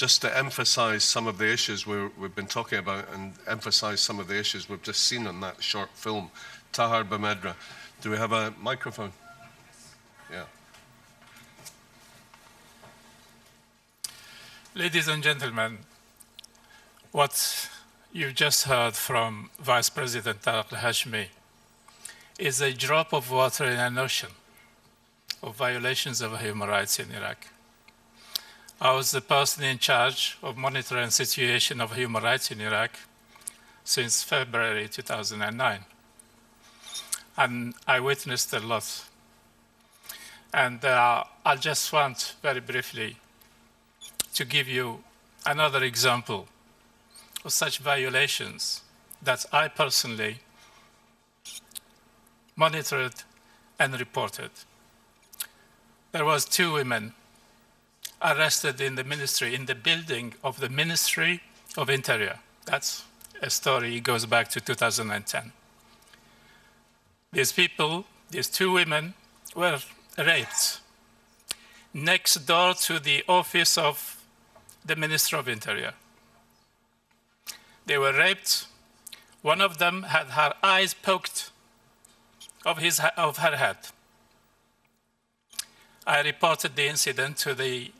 just to emphasize some of the issues we've been talking about and emphasize some of the issues we've just seen on that short film. طاهر, Bومدرا. Do we have a microphone? Yeah. Ladies and gentlemen, what you just heard from Vice President Tariq al-Hashmi is a drop of water in an ocean of violations of human rights in Iraq. I was the person in charge of monitoring the situation of human rights in Iraq since February 2009. And I witnessed a lot. And I just want very briefly to give you another example of such violations that I personally monitored and reported. There was 2 women arrested in the ministry, in the building of the Ministry of Interior. That's a story that goes back to 2010. These people, these 2 women, were raped next door to the office of the Minister of Interior. They were raped. One of them had her eyes poked of her head. I reported the incident to the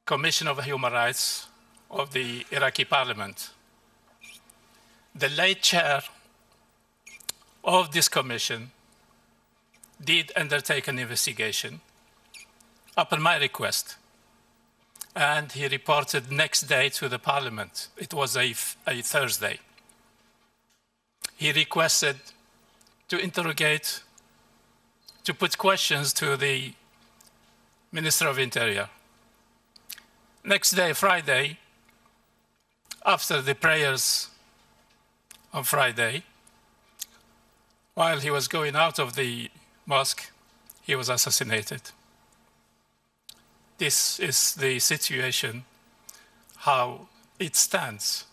Commission of Human Rights of the Iraqi Parliament. The late chair of this commission did undertake an investigation upon my request, and he reported next day to the Parliament. It was a Thursday. He requested to interrogate, to put questions to the Minister of Interior. Next day, Friday, after the prayers on Friday, while he was going out of the mosque, he was assassinated. This is the situation, how it stands.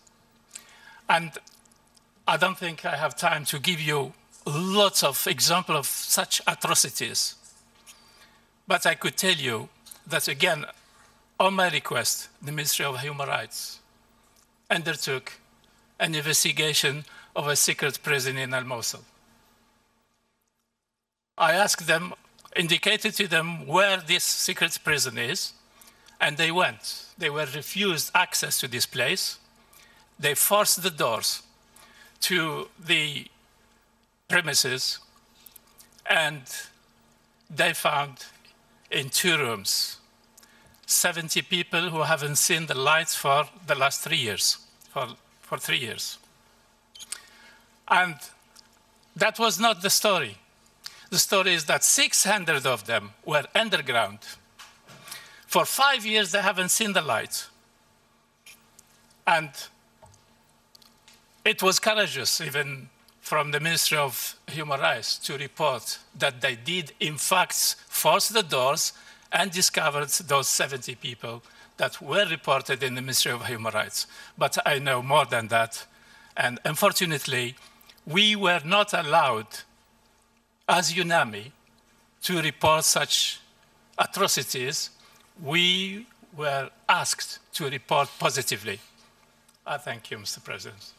And I don't think I have time to give you lots of examples of such atrocities. But I could tell you that, again, on my request, the Ministry of Human Rights undertook an investigation of a secret prison in Al-Mosul. I asked them, indicated to them where this secret prison is, and they went. They were refused access to this place. They forced the doors to the premises, and they found in 2 rooms 70 people who haven't seen the lights for the last 3 years, for 3 years. And that was not the story. The story is that 600 of them were underground. For 5 years, they haven't seen the light. And it was courageous, even from the Ministry of Human Rights, to report that they did, in fact, force the doors and discovered those 70 people that were reported in the Ministry of Human Rights. But I know more than that. And unfortunately, we were not allowed, as UNAMI, to report such atrocities. We were asked to report positively. I thank you, Mr. President.